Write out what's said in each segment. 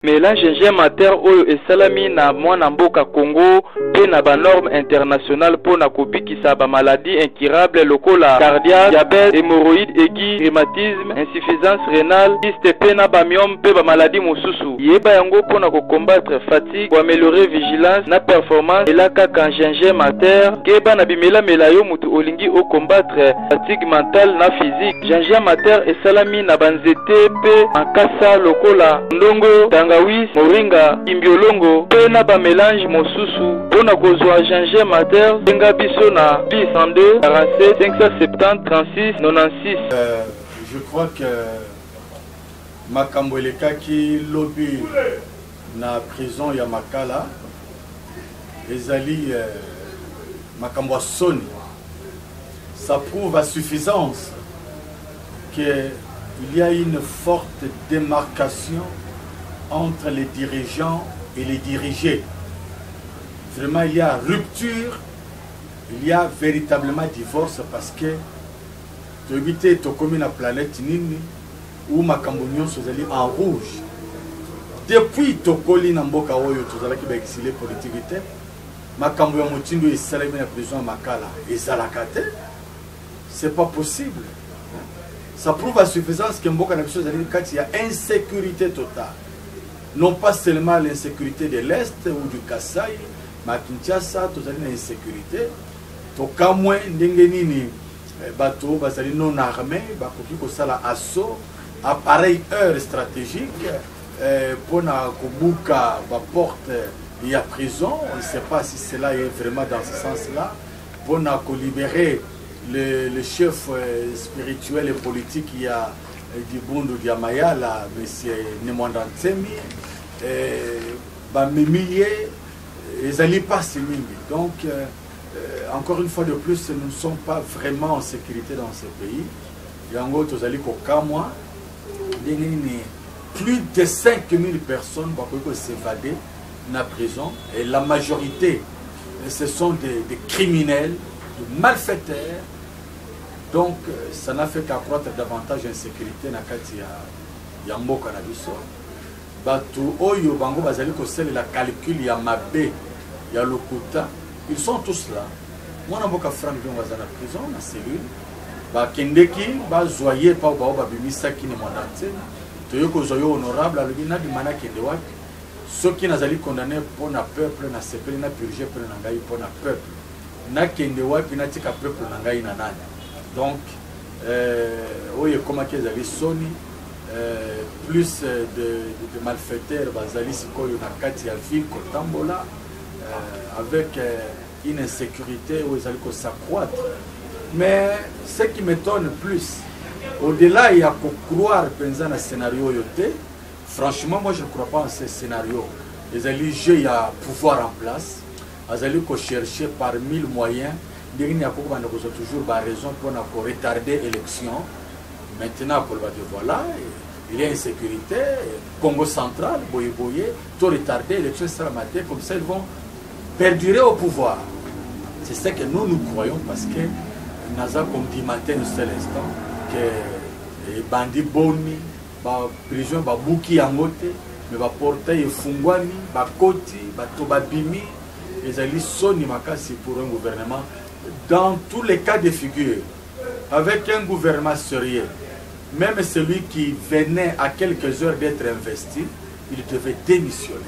mélange gingembre mater oyo esalami na mwana mboka Congo pe na ba norme internationale pona kobikisa ba maladie incurable lokola cardiaque, diabète, hémorroïde aiguë, rhumatisme, insuffisance rénale, kyste pe na ba myome pe ba maladie mosusu. Yeba yango pona ko combattre fatigue, pour améliorer vigilance na performance elaka kan gingembre mater keba na bimela mela yo mutu olingi o combattre fatigue mentale na physique. Gingembre mater esalami na banzete pe makasa lokola ndongo, tangawizi, moringa, imbiolongo pe na ba mélange mosusu. Pona kozwa gingembre mater benga biso na 102 47 570 36 96. Je crois que makambo elekaki lobby na prison ya Makala ezali makambo soni. Ça prouve à suffisance qu'il y a une forte démarcation entre les dirigeants et les dirigés. Vraiment, il y a rupture, il y a véritablement divorce parce que tu habites comme la planète Nini où makambo nyonso ezali en rouge. Depuis tokoli na mboka oyo tozalaki ba exilé politique te, makambo ya motindo esalami na prison ya Makala ezalaka te. C'est pas possible. Ça prouve à suffisance que mboka na biso ezali kati ya insécurité totale. Non pas seulement l'insécurité de l'Est ou du Kasaï, mais à Kinshasa, tout une insécurité. Tout cas, moins d'ingénie, bateau, basali non armé, bakoki ko sala assaut, appareil heure stratégique, pour na kobuka ba porte il y a prison. On ne sait pas si cela est vraiment dans ce sens-là. Pour na ko libérer le chef spirituel et politique, il y a du Bundu Diamaya, là, M. Nemwanda Ntsemi, milliers, ils n'allaient pas se mingi. Donc, encore une fois de plus, nous ne sommes pas vraiment en sécurité dans ce pays. Yango, plus de 5000 personnes vont s'évader dans la prison. Et la majorité, ce sont des criminels, des malfaiteurs. Donc, ça n'a fait qu'accroître davantage l'insécurité dans le Yamboka na biso. Batu oyo bango bazali ko la calcul ya mabe ya lokuta. Ils sont tous là. Moi na mboka Frank Diongo za na prison na cellule. Ba kendeki ba zoyer pa ba bimisa kini monate. Toyo ko zoyo honorable alobi na di mana kende wapi. Ceux qui nazali condamné pour na peuple na sepeli na purger pour na ngai pour na peuple. Na kende wapi na tika peuple na ngai na nani. Donc, oui, comme ils avaient sonné, plus de malfaiteurs, Bazali Sikoyo Nakati Alvin, Kotambola, avec une insécurité où ils allaient s'accroître. Mais ce qui m'étonne plus, au-delà, il y a qu'à croire dans un scénario yoté. Franchement, moi je ne crois pas en ce scénario. Ils allaient jouer, il y a pouvoir en place. Ils allaient chercher par 1000 moyens. Il y a toujours raison pour retarder l'élection. Maintenant, voilà, il y a insécurité. Congo central, Boye, tout retarder l'élection, comme ça ils vont perdurer au pouvoir. C'est ce que nous croyons parce que nous avons comme dit matin un seul instant que les bandits boni, la prison, la bouki angote, mais la portail fungwani, la koti, la tobabimi, les alliés sont pour un gouvernement. Dans tous les cas de figure, avec un gouvernement sérieux, même celui qui venait à quelques heures d'être investi, il devait démissionner.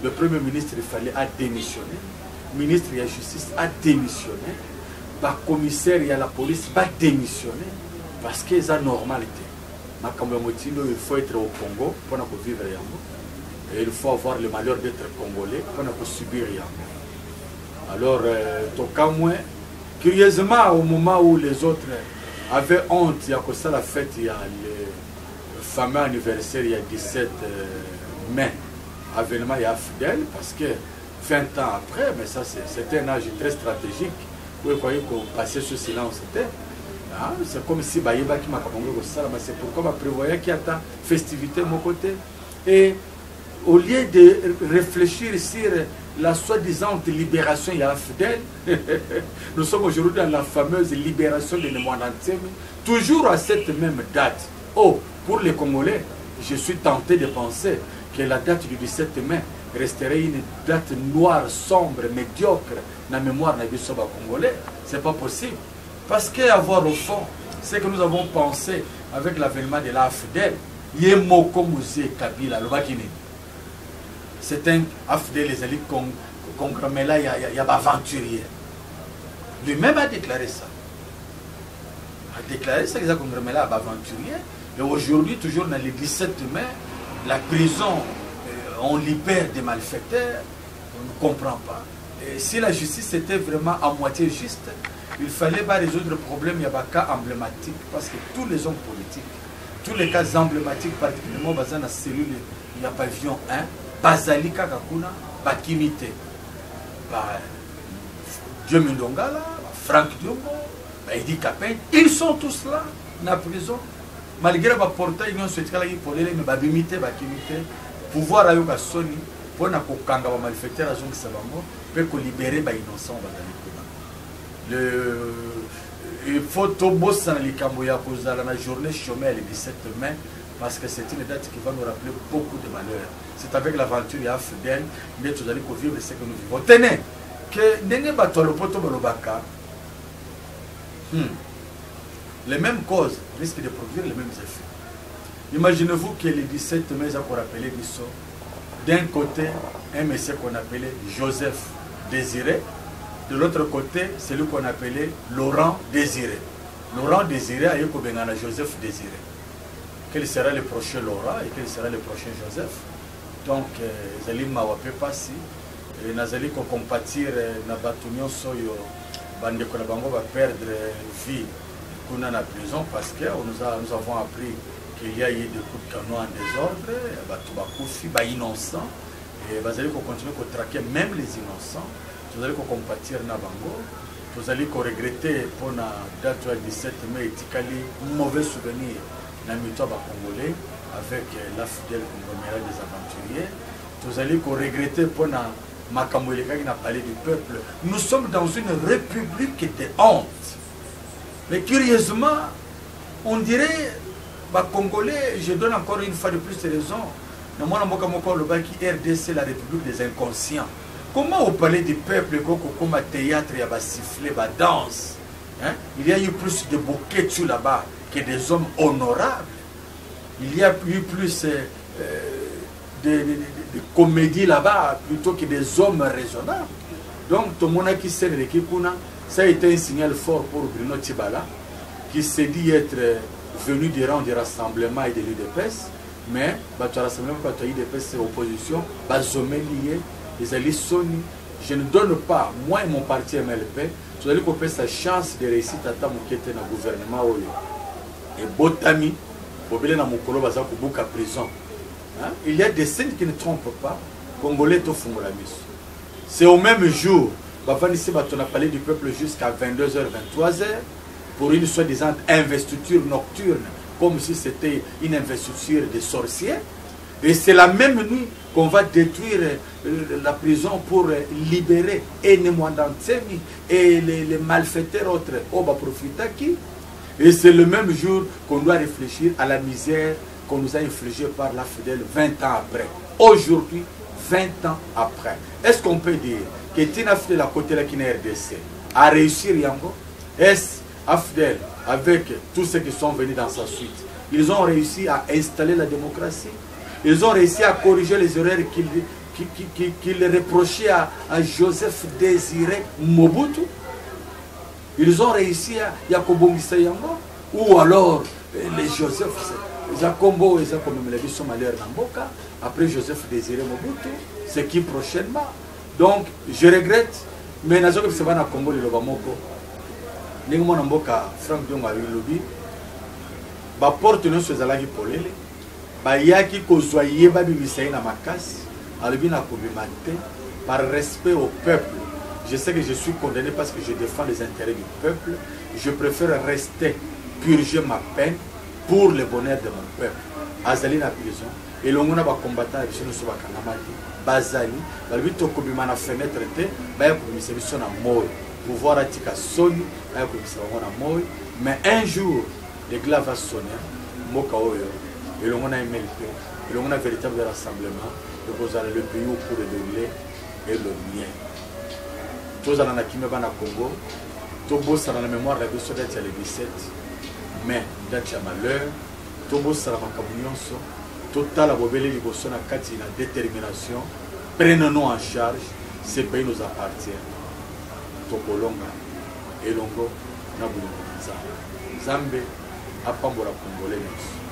Le Premier ministre, il fallait démissionner. Le ministre de la Justice a démissionné. Le commissaire et la police a démissionné. Parce que c'est la normalité. Il faut être au Congo pour vivre. Et il faut avoir le malheur d'être congolais pour subir. Alors, curieusement, au moment où les autres avaient honte, il y a ça la fête, il y a le fameux anniversaire, il y a 17 mai, avènement il y a Fidèle, parce que 20 ans après, mais ça c'était un âge très stratégique, vous voyez qu'on passait ce silence, c'est comme si Baïba qui m'a c'est pourquoi je prévoyais qu'il y a ta festivité de mon côté. Et au lieu de réfléchir sur la soi-disant libération il y a Fidèle, nous sommes aujourd'hui dans la fameuse libération de Nemwanda Ntsemi, toujours à cette même date. Oh, pour les Congolais, je suis tenté de penser que la date du 17 mai resterait une date noire, sombre, médiocre dans la mémoire de Bisoba congolais. C'est pas possible. Parce qu'avoir au fond, ce que nous avons pensé avec l'avènement de l'AFDEL, Yemoko Mouze Kabila, le Bakini. C'est un AFDEL, les élites Congramela, il y a aventurier. Lui-même a déclaré ça. A déclaré ça, que Congramela a aventurier. Et aujourd'hui, toujours dans le 17 mai, la prison, on libère des malfaiteurs, on ne comprend pas. Et si la justice était vraiment à moitié juste, il fallait pas résoudre le problème, il y a des cas emblématiques, parce que tous les hommes politiques, tous les cas emblématiques, particulièrement dans la cellule, il y a pavillon 1, Bazali Kakakuna, Bakimite, Dieu Mindongala, Franck Diomo, Edi Kapin, ils sont tous là, dans la prison. Malgré le portail, ils ont souhaité pour les mais Babimite, Bakimite, pouvoir aller au Sony, pour ne pas malfaiteurs, pour libérer les innocents. Il faut tout bosser dans les Camboya pour la journée chômée le 17 mai, parce que c'est une date qui va nous rappeler beaucoup de malheurs. C'est avec l'aventure de Fidèle que nous allons vivre ce que nous vivons. Tenez, que Nene Batolo Poto Bolobaka, les mêmes causes risquent de produire les mêmes effets. Imaginez-vous que le 17 mai, ça pour rappeler Bisso, d'un côté, un monsieur qu'on appelait Joseph Désiré, de l'autre côté, celui qu'on appelait Laurent Désiré. Laurent Désiré a eu Joseph Désiré. Quel sera le prochain Laurent et quel sera le prochain Joseph? Donc, Zali Mawapé Passi, et Nazali qu'on compatir Nabatunion Soyo, Bande Kolabango va perdre vie qu'on a en prison parce que nous avons appris qu'il y a eu des coups de canon en désordre, Batoubakufi, innocents, et Bazali qu'on continue à traquer même les innocents. Vous allez compatir na bango, vous allez regretter pour la date du 17 mai et un mauvais souvenir dans le milieu congolais avec la fidèle congomère des aventuriers. Vous allez regretter pour la Makamoué qui n'a parlé du peuple. Nous sommes dans une république de honte. Mais curieusement, on dirait, Congolais, je donne encore une fois de plus de raisons. Dans mon qui RDC, la république des inconscients. Comment au palais du peuple, comme à théâtre, il y a sifflé, danse, il y a eu plus de bouquets là-bas que des hommes honorables. Il y a eu plus de comédies là-bas plutôt que des hommes raisonnables. Donc, tout le monde qui sait ça a été un signal fort pour Bruno Tibala, qui s'est dit être venu du rang du rassemblement et de l'UDPS, mais le rassemblement de l'UDPS, c'est opposition, lié. Je ne donne pas, moi et mon parti MLP, je vais couper sa chance de réussir à dans le gouvernement. Et Botami, prison. Il y a des signes qui ne trompent pas. Congolais, c'est au même jour, on a parlé du peuple jusqu'à 22h, 23h, pour une soi-disant investiture nocturne, comme si c'était une investiture de sorciers. Et c'est la même nuit qu'on va détruire la prison pour libérer Enemouandantemi et les malfaiteurs autres Oba Profitaki. Et c'est le même jour qu'on doit réfléchir à la misère qu'on nous a infligée par la fidèle 20 ans après. Aujourd'hui, 20 ans après. Est-ce qu'on peut dire que Tina Fidèle à côté de la RDC a réussi Yango? Est-ce Afdel, avec tous ceux qui sont venus dans sa suite, ils ont réussi à installer la démocratie? Ils ont réussi à corriger les erreurs qu'il reprochait à Joseph Désiré Mobutu. Ils ont réussi à Yakobo Yango. Ou alors les Joseph, Jakombo et Jakombo, les sont malheurs Namboka. Après Joseph Désiré Mobutu, c'est qui prochainement? Donc, je regrette, mais je ne sais pas si Congo le Lobamoko. Ningo Namboka, Franck Diongo a eu le lobby. Ba porte nous sur Zalagi Polele. Bayaki Kozoye Babibisaï na Makasi, Albina Kobimate, par respect au peuple. Je sais que je suis condamné parce que je défends les intérêts du peuple. Je préfère rester, purger ma peine pour le bonheur de mon peuple. Azali na prison, et l'on a combattant avec nous sur Bakanamaki, Bazali, Balbito Kobimana fenêtre, Baya Kobimisation à Moy, pouvoir attika Sony, Baya Kobimisation à Moy, mais un jour, les glaves va sonner, Moka Oyo. Et l'on a MLP, Et on a un véritable rassemblement. De le pays au cours de lait et le mien. Tous dans la Kimeba na Congo, tous dans la mémoire de ce date le 17 mai, date à malheur, tous dans la Macabunionso, total la bobele liboso na kati na détermination, prenons-nous en charge, ce pays nous appartient. Tokolonga, Elongo, Nabulongo, Zambe, Apambola Congolais.